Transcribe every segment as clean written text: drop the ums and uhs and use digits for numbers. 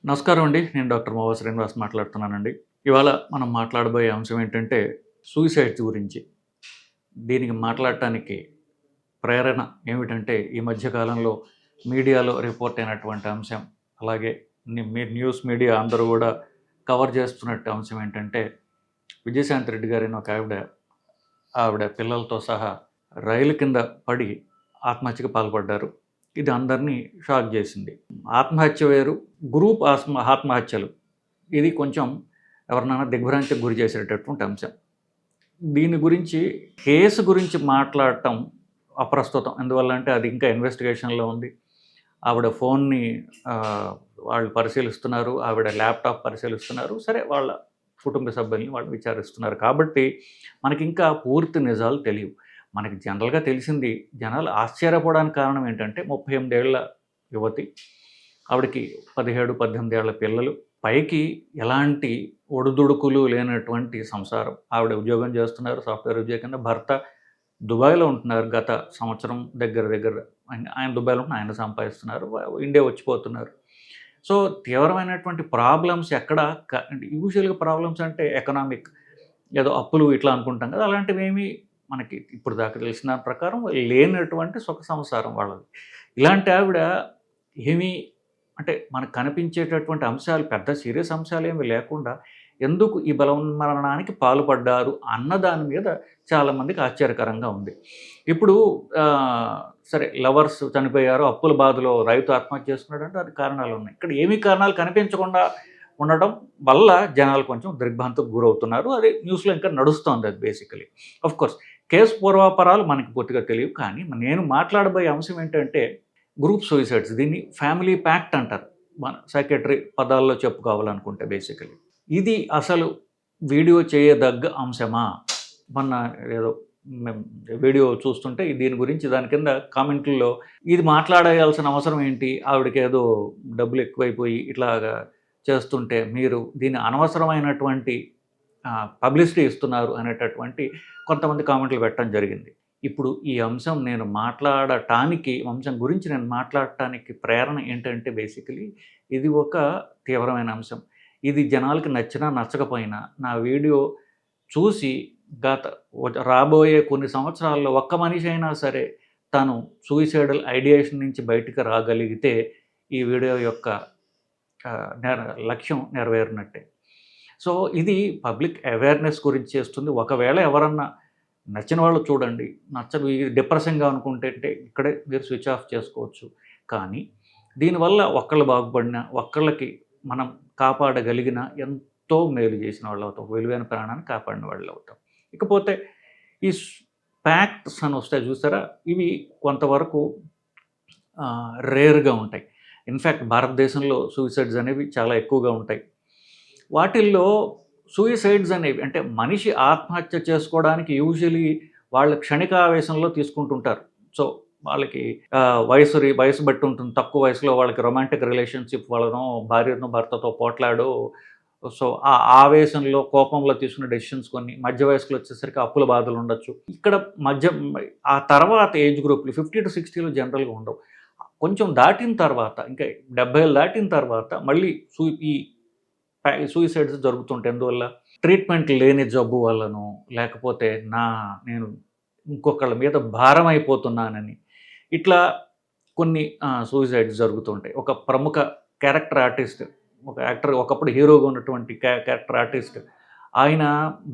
నమస్కారం అండి. నేను డాక్టర్ మోవా శ్రీనివాస్ మాట్లాడుతున్నానండి. ఇవాళ మనం మాట్లాడబోయే అంశం ఏంటంటే సూసైడ్స్ గురించి. దీనికి మాట్లాడటానికి ప్రేరణ ఏమిటంటే ఈ మధ్య కాలంలో మీడియాలో రిపోర్ట్ అయినటువంటి అంశం. అలాగే మీరు న్యూస్ మీడియా అందరూ కూడా కవర్ చేస్తున్నట్టు అంశం ఏంటంటే విజయశాంతి రెడ్డి గారని ఒక ఆవిడ పిల్లలతో సహా రైలు కింద పడి ఆత్మహత్యకు పాల్పడ్డారు. ఇది అందరినీ షాక్ చేసింది. ఆత్మహత్య వేరు, గ్రూప్ ఆత్మహత్యలు ఇది కొంచెం ఎవరినైనా దిగ్భ్రాంతికి గురి చేసేటటువంటి అంశం. దీని గురించి కేసు గురించి మాట్లాడటం అప్రస్తుతం. ఎందువల్లంటే అది ఇంకా ఇన్వెస్టిగేషన్లో ఉంది. ఆవిడ ఫోన్ని వాళ్ళు పరిశీలిస్తున్నారు, ఆవిడ ల్యాప్టాప్ పరిశీలిస్తున్నారు. సరే, వాళ్ళ కుటుంబ సభ్యుల్ని వాళ్ళు విచారిస్తున్నారు. కాబట్టి మనకి ఇంకా పూర్తి నిజాలు తెలియవు. మనకి జనరల్గా తెలిసింది, జనాలు ఆశ్చర్యపోవడానికి కారణం ఏంటంటే 38 ఏళ్ల యువతి, ఆవిడకి 17, 18 ఏళ్ల పిల్లలు, పైకి ఎలాంటి ఒడిదుడుకులు లేనటువంటి సంసారం. ఆవిడ ఉద్యోగం చేస్తున్నారు, సాఫ్ట్వేర్ ఉద్యోగం. భర్త దుబాయ్లో ఉంటున్నారు. గత సంవత్సరం దగ్గర ఆయన దుబాయ్లో ఉంటున్నారు, ఆయన సంపాదిస్తున్నారు, ఇండియా వచ్చిపోతున్నారు. సో తీవ్రమైనటువంటి ప్రాబ్లమ్స్ ఎక్కడ యూజువల్గా ప్రాబ్లమ్స్ అంటే ఎకనామిక్, ఏదో అప్పులు ఇట్లా అనుకుంటాం కదా, అలాంటివి ఏమీ మనకి ఇప్పుడు దాకా తెలిసిన ప్రకారం లేనటువంటి సుఖ సంసారం వాళ్ళది. ఇలాంటి ఆవిడ ఏమీ అంటే మనకు కనిపించేటటువంటి అంశాలు, పెద్ద సీరియస్ అంశాలు ఏమీ లేకుండా ఎందుకు ఈ బలవన్మరణానికి పాల్పడ్డారు అన్న దాని మీద చాలామందికి ఆశ్చర్యకరంగా ఉంది. ఇప్పుడు సరే, లవర్స్ చనిపోయారు, అప్పుల బాధలో రైతు ఆత్మహత్య చేసుకున్నాడంటే అది కారణాలు ఉన్నాయి. ఇక్కడ ఏమీ కారణాలు కనిపించకుండా ఉండడం వల్ల జనాలు కొంచెం దిగ్భ్రాంతికి గురవుతున్నారు. అది న్యూస్లో ఇంకా నడుస్తోంది. అది బేసికలీ కోర్స్ కేసు పూర్వాపరాలు మనకి పూర్తిగా తెలియవు. కానీ నేను మాట్లాడబోయే అంశం ఏంటంటే గ్రూప్ సూసైడ్స్. దీన్ని ఫ్యామిలీ ప్యాక్ట్ అంటారు మన సైకియాట్రీ పదాల్లో చెప్పుకోవాలనుకుంటే. బేసికలీ ఇది అసలు వీడియో చేయదగ్గ అంశమా? మొన్న ఏదో మేము వీడియో చూస్తుంటే దీని గురించి దాని కింద కామెంట్లలో ఇది మాట్లాడేయాల్సిన అవసరం ఏంటి, ఆవిడకి ఏదో డబ్బులు ఎక్కువైపోయి ఇట్లాగా చేస్తుంటే మీరు దీన్ని అనవసరమైనటువంటి పబ్లిసిటీ ఇస్తున్నారు అనేటటువంటి కొంతమంది కామెంట్లు పెట్టడం జరిగింది. ఇప్పుడు ఈ అంశం అంశం గురించి నేను మాట్లాడటానికి ప్రేరణ ఏంటంటే బేసికలీ ఇది ఒక తీవ్రమైన అంశం. ఇది జనాలకి నచ్చినా నచ్చకపోయినా నా వీడియో చూసి రాబోయే కొన్ని సంవత్సరాల్లో ఒక్క మనిషి అయినా సరే తను సూయిసైడల్ ఐడియేషన్ నుంచి బయటకు రాగలిగితే ఈ వీడియో యొక్క లక్ష్యం నెరవేరినట్టే. సో ఇది పబ్లిక్ అవేర్నెస్ గురించి చేస్తుంది. ఒకవేళ ఎవరన్నా నచ్చిన వాళ్ళు చూడండి, నచ్చదు డిప్రెషన్గా అనుకుంటే ఇక్కడే మీరు స్విచ్ ఆఫ్ చేసుకోవచ్చు. కానీ దీనివల్ల ఒక్కళ్ళు బాగుపడినా, ఒక్కళ్ళకి మనం కాపాడగలిగిన ఎంతో మేలు చేసిన వాళ్ళు అవుతాం, విలువైన ప్రాణాన్ని కాపాడిన వాళ్ళు అవుతాం. ఇకపోతే ఈ ప్యాక్ట్స్ అని వస్తాయి చూసారా, ఇవి కొంతవరకు రేర్గా ఉంటాయి. ఇన్ఫ్యాక్ట్ భారతదేశంలో సూసైడ్స్ అనేవి చాలా ఎక్కువగా ఉంటాయి. వాటిల్లో సూయిసైడ్స్ అనేవి అంటే మనిషి ఆత్మహత్య చేసుకోవడానికి యూజువలీ వాళ్ళ క్షణికావేశంలో తీసుకుంటుంటారు. సో వాళ్ళకి వయసు బట్టి ఉంటుంది. తక్కువ వయసులో వాళ్ళకి రొమాంటిక్ రిలేషన్షిప్ వలన భార్యను భర్తతో పోట్లాడు, సో ఆ ఆవేశంలో కోపంలో తీసుకున్న డెసిషన్స్ కొన్ని, మధ్య వయసులో వచ్చేసరికి అప్పుల బాధలు ఉండొచ్చు. ఇక్కడ ఆ తర్వాత ఏజ్ గ్రూప్లు 50 to 60లో జనరల్గా ఉండవు. కొంచెం దాటిన తర్వాత, ఇంకా 70 ఏళ్ళు దాటిన తర్వాత మళ్ళీ ఈ సూయిసైడ్స్ జరుగుతుంటాయి. ఎందువల్ల ట్రీట్మెంట్ లేని జబ్బు వల్లనో, లేకపోతే నేను ఇంకొకళ్ళ మీద భారం అయిపోతున్నానని, ఇట్లా కొన్ని సూయిసైడ్స్ జరుగుతుంటాయి. ఒక ప్రముఖ క్యారెక్టర్ ఆర్టిస్ట్, ఒక యాక్టర్, ఒకప్పుడు హీరోగా ఉన్నటువంటి క్యారెక్టర్ ఆర్టిస్ట్, ఆయన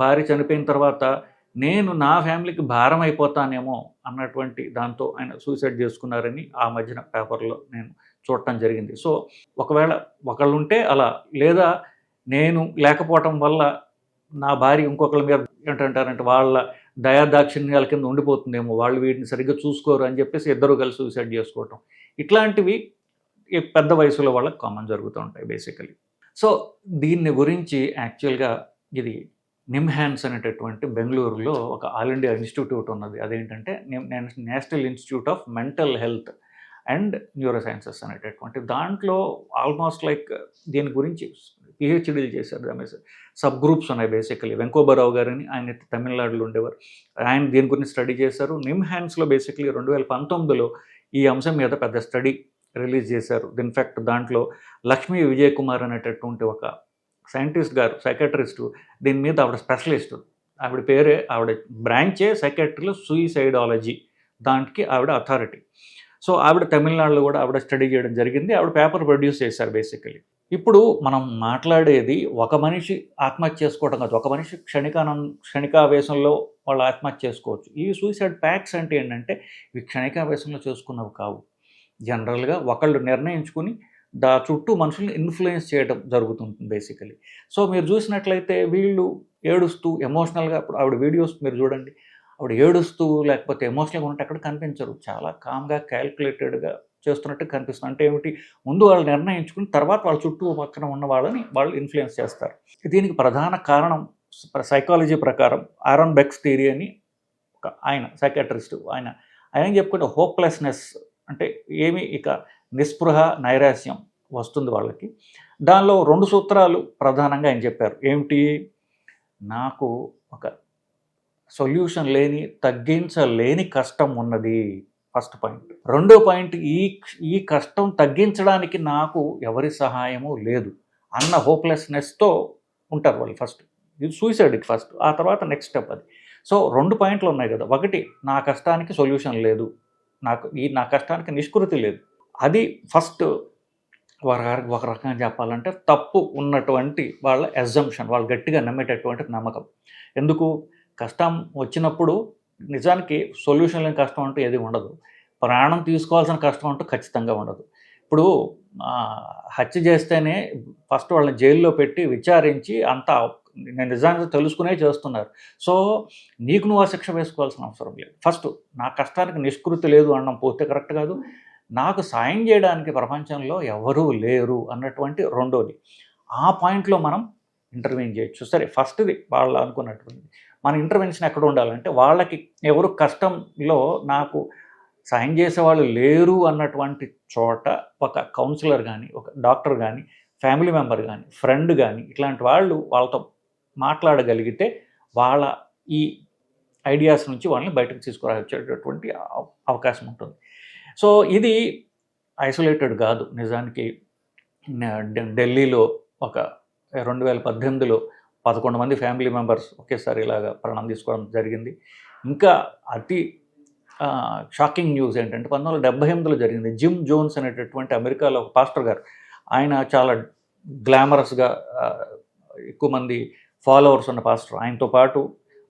భార్య చనిపోయిన తర్వాత నేను నా ఫ్యామిలీకి భారం అయిపోతానేమో అన్నటువంటి దాంతో ఆయన సూసైడ్ చేసుకున్నారని ఆ మధ్యన పేపర్లో నేను చూడటం జరిగింది. సో ఒకవేళ ఒకళ్ళు ఉంటే అలా, లేదా నేను లేకపోవటం వల్ల నా భార్య ఇంకొకళ్ళ మీద ఏంటంటారంటే వాళ్ళ దయాదాక్షిణ్యాల కింద ఉండిపోతుందేమో, వాళ్ళు వీటిని సరిగ్గా చూసుకోరు అని చెప్పేసి ఇద్దరు కలిసి సూసైడ్ చేసుకోవటం, ఇట్లాంటివి పెద్ద వయసులో వాళ్ళకి కామన్ జరుగుతూ ఉంటాయి బేసికలీ. సో దీన్ని గురించి యాక్చువల్గా ఇది నిమ్హాన్స్ అనేటటువంటి బెంగళూరులో ఒక ఆల్ ఇండియా ఇన్స్టిట్యూట్ ఉన్నది. అదేంటంటే national institute of mental health and neuro sciences అనేటటువంటి దాంట్లో ఆల్మోస్ట్ లైక్ దీని గురించి పిహెచ్డీలు చేశారు. దాని సబ్ గ్రూప్స్ ఉన్నాయి బేసికలీ. వెంకోబరావు గారని ఆయన తమిళనాడులో ఉండేవారు, ఆయన దీని గురించి స్టడీ చేశారు. నిమ్హాన్స్లో బేసికలీ 2019లో ఈ అంశం మీద పెద్ద స్టడీ రిలీజ్ చేశారు. ఇన్ఫ్యాక్ట్ దాంట్లో లక్ష్మీ విజయ్ కుమార్ అనేటటువంటి ఒక సైంటిస్ట్ గారు, సైకాట్రిస్టు, దీని మీద ఆవిడ స్పెషలిస్టు. ఆవిడ పేరే, ఆవిడ బ్రాంచే సైకాట్రీలో సూయిసైడాలజీ, దానికి ఆవిడ అథారిటీ. సో ఆవిడ తమిళనాడులో కూడా ఆవిడ స్టడీ చేయడం జరిగింది. ఆవిడ పేపర్ ప్రొడ్యూస్ చేశారు బేసికలీ. ఇప్పుడు మనం మాట్లాడేది ఒక మనిషి ఆత్మహత్య చేసుకోవడం కాదు. ఒక మనిషి క్షణికావేశంలో వాళ్ళు ఆత్మహత్య చేసుకోవచ్చు. ఈ సూసైడ్ ప్యాక్ట్స్ అంటే ఏంటంటే ఇవి క్షణికావేశంలో చేసుకున్నవి కావు. జనరల్గా ఒకళ్ళు నిర్ణయించుకుని చుట్టూ మనుషుల్ని ఇన్ఫ్లుయెన్స్ చేయడం జరుగుతుంది బేసికలీ. సో మీరు చూసినట్లయితే వీళ్ళు ఏడుస్తూ ఎమోషనల్గా, ఇప్పుడు ఆవిడ వీడియోస్ మీరు చూడండి, ఆవిడ ఏడుస్తూ లేకపోతే ఎమోషనల్గా ఉన్నట్టు అక్కడ కనిపించరు. చాలా కామ్గా, క్యాల్కులేటెడ్గా చేస్తున్నట్టు కనిపిస్తుంది. అంటే ఏమిటి, ముందు వాళ్ళు నిర్ణయించుకుని తర్వాత వాళ్ళ చుట్టూ పక్కన ఉన్న వాళ్ళని వాళ్ళు ఇన్ఫ్లుయెన్స్ చేస్తారు. దీనికి ప్రధాన కారణం సైకాలజీ ప్రకారం ఆరోన్ బెక్స్ థియరీ అని ఆయన సైకాట్రిస్ట్, ఆయన చెప్పుకుంటే హోప్లెస్నెస్ అంటే ఏమి, ఇక నిస్పృహ, నైరాశ్యం వస్తుంది వాళ్ళకి. దానిలో 2 సూత్రాలు ప్రధానంగా ఆయన చెప్పారు. ఏమిటి, నాకు ఒక సొల్యూషన్ లేని, తగ్గించలేని కష్టం ఉన్నది, ఫస్ట్ పాయింట్. రెండో పాయింట్, ఈ కష్టం తగ్గించడానికి నాకు ఎవరి సహాయము లేదు అన్న హోప్లెస్నెస్తో ఉంటారు వాళ్ళు ఫస్ట్. ఇది సూసైడ్కి ఫస్ట్, ఆ తర్వాత నెక్స్ట్ స్టెప్ అది. సో 2 పాయింట్లు ఉన్నాయి కదా. ఒకటి, నా కష్టానికి సొల్యూషన్ లేదు, నా కష్టానికి నిష్కృతి లేదు. అది ఫస్ట్. ఒక రకంగా చెప్పాలంటే తప్పు ఉన్నటువంటి వాళ్ళ అజంప్షన్, వాళ్ళు గట్టిగా నమ్మేటటువంటి నమ్మకం. ఎందుకు, కష్టం వచ్చినప్పుడు నిజానికి సొల్యూషన్ లేని కష్టం అంటూ ఏది ఉండదు. ప్రాణం తీసుకోవాల్సిన కష్టం అంటూ ఖచ్చితంగా ఉండదు. ఇప్పుడు హత్య చేస్తేనే ఫస్ట్ వాళ్ళని జైల్లో పెట్టి విచారించి అంతా నేను నిజానికి తెలుసుకునే చేస్తున్నారు. సో నీకు నువ్వు ఆ శిక్ష వేసుకోవాల్సిన అవసరం లేదు. ఫస్ట్ నా కష్టానికి నిష్కృతి లేదు అనడం పోతే కరెక్ట్ కాదు. నాకు సాయం చేయడానికి ప్రపంచంలో ఎవరూ లేరు అన్నటువంటి రెండోది. ఆ పాయింట్లో మనం ఇంటర్వ్యూన్ చేయొచ్చు. సరే, ఫస్ట్ది వాళ్ళు అనుకున్నటువంటిది. మన ఇంటర్వెన్షన్ ఎక్కడ ఉండాలంటే, వాళ్ళకి ఎవరు కష్టంలో నాకు సాయం చేసేవాళ్ళు లేరు అన్నటువంటి చోట ఒక కౌన్సిలర్ కానీ, ఒక డాక్టర్ కానీ, ఫ్యామిలీ మెంబర్ కానీ, ఫ్రెండ్ కానీ, ఇట్లాంటి వాళ్ళు వాళ్ళతో మాట్లాడగలిగితే వాళ్ళ ఈ ఐడియాస్ నుంచి వాళ్ళని బయటకు తీసుకురావచ్చేటటువంటి అవకాశం ఉంటుంది. సో ఇది ఐసోలేటెడ్ కాదు. నిజానికి ఢిల్లీలో ఒక 2018లో 11 మంది ఫ్యామిలీ మెంబర్స్ ఒకేసారి ఇలాగా ప్రాణం తీసుకోవడం జరిగింది. ఇంకా అతి షాకింగ్ న్యూస్ ఏంటంటే 1978లో జరిగింది. జిమ్ జోన్స్ అనేటటువంటి అమెరికాలో ఒక పాస్టర్ గారు, ఆయన చాలా గ్లామరస్గా ఎక్కువ మంది ఫాలోవర్స్ ఉన్న పాస్టర్. ఆయనతో పాటు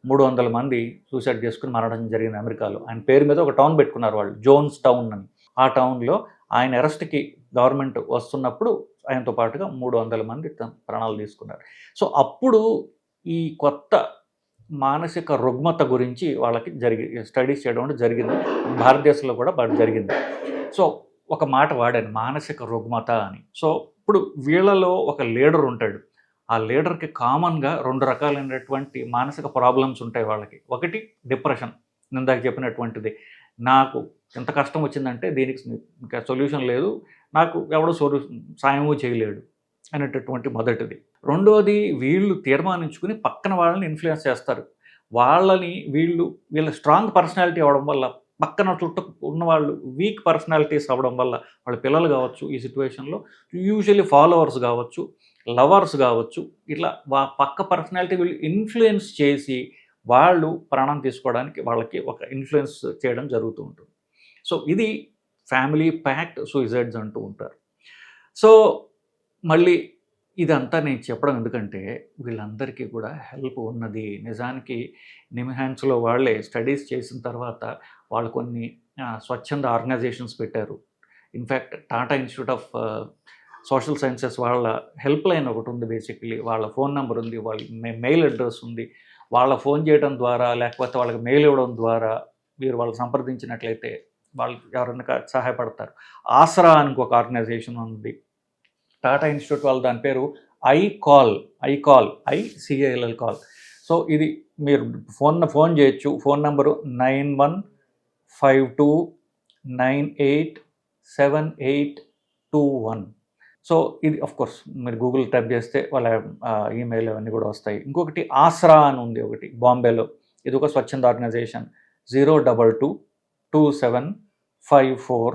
300 మంది సూసైడ్ చేసుకుని మరణం జరిగింది అమెరికాలో. ఆయన పేరు మీద ఒక టౌన్ పెట్టుకున్నారు వాళ్ళు, జోన్స్ టౌన్ అని. ఆ టౌన్లో ఆయన అరెస్ట్కి గవర్నమెంట్ వస్తున్నప్పుడు ఆయనతో పాటుగా 300 మంది ప్రాణాలు తీసుకున్నారు. సో అప్పుడు ఈ కొత్త మానసిక రుగ్మత గురించి వాళ్ళకి స్టడీస్ చేయడం అంటే జరిగింది. భారతదేశంలో కూడా జరిగింది. సో ఒక మాట వాడాను, మానసిక రుగ్మత అని. సో ఇప్పుడు వీళ్ళలో ఒక లీడర్ ఉంటాడు. ఆ లీడర్కి కామన్గా 2 రకాలైనటువంటి మానసిక ప్రాబ్లమ్స్ ఉంటాయి వాళ్ళకి. ఒకటి డిప్రెషన్, ఇందాక చెప్పినటువంటిది, నాకు ఎంత కష్టం వచ్చిందంటే దీనికి ఇంకా సొల్యూషన్ లేదు, నాకు ఎవడో సాయము చేయలేడు అనేటటువంటి మొదటిది. రెండోది, వీళ్ళు తీర్మానించుకుని పక్కన వాళ్ళని ఇన్ఫ్లుయెన్స్ చేస్తారు. వీళ్ళ స్ట్రాంగ్ పర్సనాలిటీ అవ్వడం వల్ల, పక్కన చుట్టూ ఉన్నవాళ్ళు వీక్ పర్సనాలిటీస్ అవ్వడం వల్ల, వాళ్ళ పిల్లలు కావచ్చు, ఈ సిచ్యువేషన్లో యూజువల్లీ ఫాలోవర్స్ కావచ్చు, లవర్స్ కావచ్చు, ఇట్లా పక్క పర్సనాలిటీ వీళ్ళు ఇన్ఫ్లుయెన్స్ చేసి వాళ్ళు ప్రాణం తీసుకోవడానికి వాళ్ళకి ఒక ఇన్ఫ్లుయెన్స్ చేయడం జరుగుతూ ఉంటుంది. సో ఇది ఫ్యామిలీ ప్యాక్డ్ సూసైడ్స్ అంటూ ఉంటారు. సో మళ్ళీ ఇదంతా నేను చెప్పడం ఎందుకంటే, వీళ్ళందరికీ కూడా హెల్ప్ ఉన్నది. నిజానికి నిమ్హాన్స్లో వాళ్ళే స్టడీస్ చేసిన తర్వాత వాళ్ళు కొన్ని స్వచ్ఛంద ఆర్గనైజేషన్స్ పెట్టారు. In fact Tata institute of social sciences వాళ్ళ హెల్ప్ లైన్ ఒకటి ఉంది. బేసిక్లీ వాళ్ళ ఫోన్ నెంబర్ ఉంది, వాళ్ళ మెయిల్ అడ్రస్ ఉంది. వాళ్ళ ఫోన్ చేయడం ద్వారా లేకపోతే వాళ్ళకి మెయిల్ ఇవ్వడం ద్వారా మీరు వాళ్ళు సంప్రదించినట్లయితే వాళ్ళు ఎవరైనా సహాయపడతారు. ఆసరా అని ఒక ఆర్గనైజేషన్ ఉంది. టాటా ఇన్స్టిట్యూట్ వాళ్ళు, దాని పేరు ఐకాల్, ICALL. సో ఇది మీరు ఫోన్ చేయొచ్చు. Phone number 9152987821. సో ఇది కోర్స్ మీరు గూగుల్ టైప్ చేస్తే వాళ్ళ ఈమెయిల్ అవన్నీ కూడా వస్తాయి. ఇంకొకటి ఆసరా అని ఉంది ఒకటి బాంబేలో, ఇది ఒక స్వచ్ఛంద ఆర్గనైజేషన్. 0222754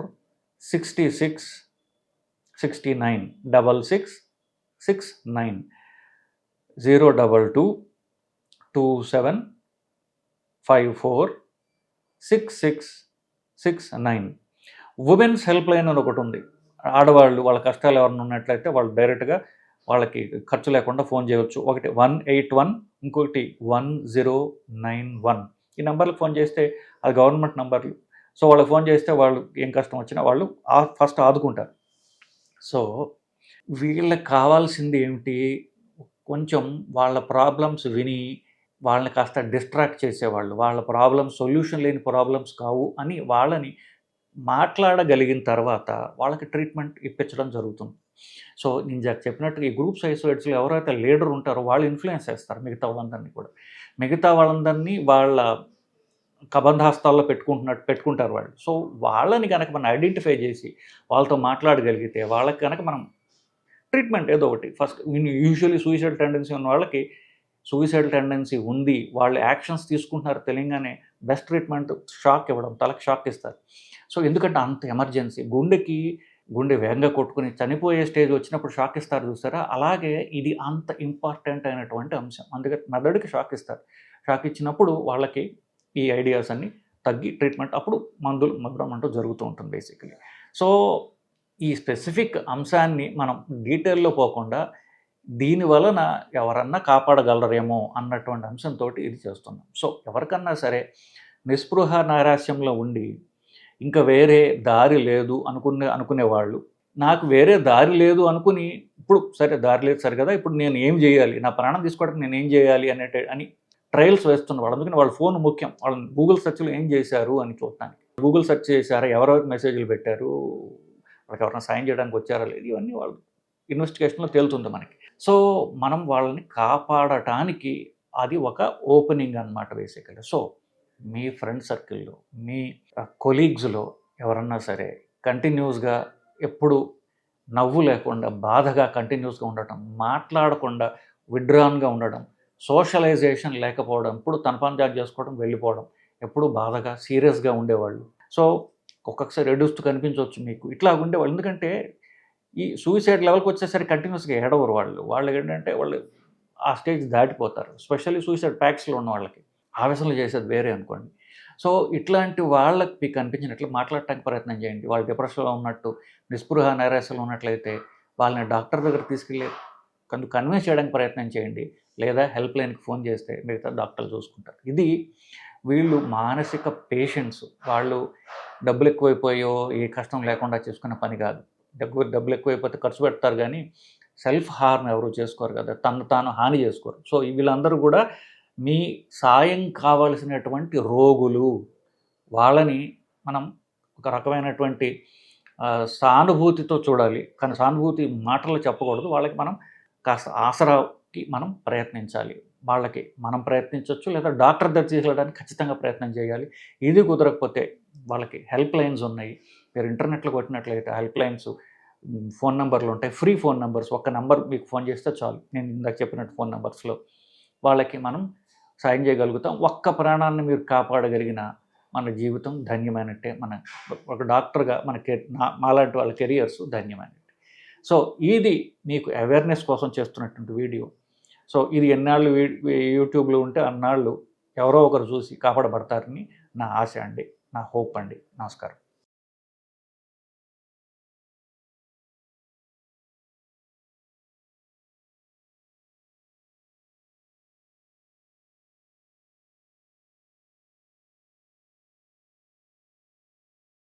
66 69 66 69 022 27 54 6669. ఉమెన్స్ హెల్ప్ లైన్ అని ఒకటి ఉంది. ఆడవాళ్ళు వాళ్ళ కష్టాలు ఎవరైనా ఉన్నట్లయితే వాళ్ళు డైరెక్ట్గా వాళ్ళకి ఖర్చు లేకుండా ఫోన్ చేయవచ్చు. ఒకటి 181, ఇంకొకటి 1091. ఈ నెంబర్లకు ఫోన్ చేస్తే అది గవర్నమెంట్ నెంబర్లు. సో వాళ్ళకి ఫోన్ చేస్తే వాళ్ళు ఏం కష్టం వచ్చినా వాళ్ళు ఫస్ట్ ఆదుకుంటారు. సో వీళ్ళకి కావాల్సింది ఏమిటి, కొంచెం వాళ్ళ ప్రాబ్లమ్స్ విని వాళ్ళని కాస్త డిస్ట్రాక్ట్ చేసేవాళ్ళు. వాళ్ళ ప్రాబ్లమ్స్ సొల్యూషన్ లేని ప్రాబ్లమ్స్ కావు అని వాళ్ళని మాట్లాడగలిగిన తర్వాత వాళ్ళకి ట్రీట్మెంట్ ఇప్పించడం జరుగుతుంది. సో నేను చెప్పినట్టుగా ఈ గ్రూప్ సూసైడ్స్లో ఎవరైతే లీడర్ ఉంటారో వాళ్ళు ఇన్ఫ్లుయెన్స్ చేస్తారు మిగతా వాళ్ళందరినీ కూడా. మిగతా వాళ్ళందరినీ వాళ్ళ కబంధాస్తాల్లో పెట్టుకుంటారు వాళ్ళు. సో వాళ్ళని కనుక మనం ఐడెంటిఫై చేసి వాళ్ళతో మాట్లాడగలిగితే వాళ్ళకి కనుక మనం ట్రీట్మెంట్ ఏదో ఒకటి ఫస్ట్ యూజువల్లీ సూసైడ్ టెండెన్సీ ఉన్న వాళ్ళకి సూసైడ్ టెండెన్సీ ఉంది, వాళ్ళు యాక్షన్స్ తీసుకుంటున్నారు తెలియగానే బెస్ట్ ట్రీట్మెంట్ షాక్ ఇవ్వడం, తలకు షాక్ ఇస్తారు. సో ఎందుకంటే అంత ఎమర్జెన్సీ, గుండె వేగంగా కొట్టుకుని చనిపోయే స్టేజ్ వచ్చినప్పుడు షాక్ ఇస్తారు చూస్తారా, అలాగే ఇది అంత ఇంపార్టెంట్ అయినటువంటి అంశం. అందుకే మెదడుకి షాక్ ఇస్తారు. షాక్ ఇచ్చినప్పుడు వాళ్ళకి ఈ ఐడియాస్ అన్నీ తగ్గి ట్రీట్మెంట్ అప్పుడు మందులు మధురం అంటూ జరుగుతూ ఉంటుంది బేసికలీ. సో ఈ స్పెసిఫిక్ అంశాన్ని మనం డీటెయిల్లో పోకుండా దీని వలన ఎవరన్నా కాపాడగలరేమో అన్నటువంటి అంశంతో ఇది చేస్తున్నాం. సో ఎవరికన్నా సరే నిస్పృహ నైరాశ్యంలో ఉండి ఇంకా వేరే దారి లేదు అనుకునేవాళ్ళు, నాకు వేరే దారి లేదు అనుకుని ఇప్పుడు సరే దారి లేదు సరే కదా, ఇప్పుడు నేను ఏం చేయాలి, నా ప్రాణం తీసుకోవడానికి నేను ఏం చేయాలి అని ట్రయల్స్ వేస్తున్నవాళ్ళు. అందుకని వాళ్ళ ఫోన్ ముఖ్యం. వాళ్ళని గూగుల్ సెర్చ్లో ఏం చేశారు అని చూడటానికి, గూగుల్ సెర్చ్ చేశారా, ఎవరెవరికి మెసేజ్లు పెట్టారు, వాళ్ళకి ఎవరైనా సాయం చేయడానికి వచ్చారా లేదు, ఇవన్నీ వాళ్ళు ఇన్వెస్టిగేషన్లో తేలుతుంది మనకి. సో మనం వాళ్ళని కాపాడటానికి అది ఒక ఓపెనింగ్ అన్నమాట బేసికలీ. సో మీ ఫ్రెండ్ సర్కిల్లో, మీ కొలీగ్స్లో ఎవరన్నా సరే కంటిన్యూస్గా ఎప్పుడు నవ్వు లేకుండా బాధగా కంటిన్యూస్గా ఉండటం, మాట్లాడకుండా విడ్రాన్గా ఉండడం, సోషలైజేషన్ లేకపోవడం, ఎప్పుడు తన పని జాబ్ చేసుకోవడం, వెళ్ళిపోవడం, ఎప్పుడు బాధగా సీరియస్గా ఉండేవాళ్ళు. సో ఒక్కొక్కసారి రెడ్యూస్డ్ కనిపించవచ్చు మీకు ఇట్లా ఉండేవాళ్ళు. ఎందుకంటే ఈ సూసైడ్ లెవెల్కి వచ్చేసరికి కంటిన్యూస్గా ఏడవరు వాళ్ళు ఏంటంటే వాళ్ళు ఆ స్టేజ్ దాటిపోతారు. స్పెషల్లీ సూసైడ్ ప్యాక్స్లో ఉన్న వాళ్ళకి ఆవేశంలో చేసేది వేరే అనుకోండి. సో ఇట్లాంటి వాళ్ళకి మీకు కనిపించినట్లు మాట్లాడటానికి ప్రయత్నం చేయండి. వాళ్ళు డిప్రెషన్లో ఉన్నట్టు, నిస్పృహ నైరాశ్యంలో ఉన్నట్లయితే వాళ్ళని డాక్టర్ దగ్గర తీసుకెళ్ళి కన్విన్స్ చేయడానికి ప్రయత్నం చేయండి. లేదా హెల్ప్ లైన్కి ఫోన్ చేస్తే మిగతా డాక్టర్లు చూసుకుంటారు. ఇది వీళ్ళు మానసిక పేషెంట్స్. వాళ్ళు డబ్బులు ఎక్కువైపోయో ఏ కష్టం లేకుండా చేసుకున్న పని కాదు. డబ్బులు ఎక్కువైపోతే ఖర్చు పెడతారు కానీ సెల్ఫ్ హార్మ్ ఎవరు చేసుకోరు కదా, తను తాను హాని చేసుకోరు. సో వీళ్ళందరూ కూడా మీ సాయం కావలసినటువంటి రోగులు. వాళ్ళని మనం ఒక రకమైనటువంటి సానుభూతితో చూడాలి, కానీ సానుభూతి మాటలు చెప్పకూడదు. వాళ్ళకి మనం కాస్త ఆసరాకి మనం ప్రయత్నించాలి. వాళ్ళకి మనం ప్రయత్నించవచ్చు, లేదా డాక్టర్ దగ్గర తీసుకెళ్ళడానికి ఖచ్చితంగా ప్రయత్నం చేయాలి. ఇది కుదరకపోతే వాళ్ళకి హెల్ప్ లైన్స్ ఉన్నాయి. మీరు ఇంటర్నెట్లో కొట్టినట్లయితే హెల్ప్ లైన్స్ ఫోన్ నెంబర్లు ఉంటాయి, ఫ్రీ ఫోన్ నెంబర్స్. ఒక్క నెంబర్ మీకు ఫోన్ చేస్తే చాలు, నేను ఇందాక చెప్పినట్టు ఫోన్ నెంబర్స్లో వాళ్ళకి మనం సాయం చేయగలుగుతాం. ఒక్క ప్రాణాన్ని మీరు కాపాడగలిగిన మన జీవితం ధన్యమైనట్టే. మన ఒక డాక్టర్గా మాలాంటి వాళ్ళ కెరియర్స్ ధన్యమైనట్టే. సో ఇది మీకు అవేర్నెస్ కోసం చేస్తున్నటువంటి వీడియో. సో ఇది ఎన్నాళ్ళు యూట్యూబ్లో ఉంటే అన్నాళ్ళు ఎవరో ఒకరు చూసి కాపాడబడతారని నా ఆశ అండి, నా హోప్ అండి. నమస్కారం.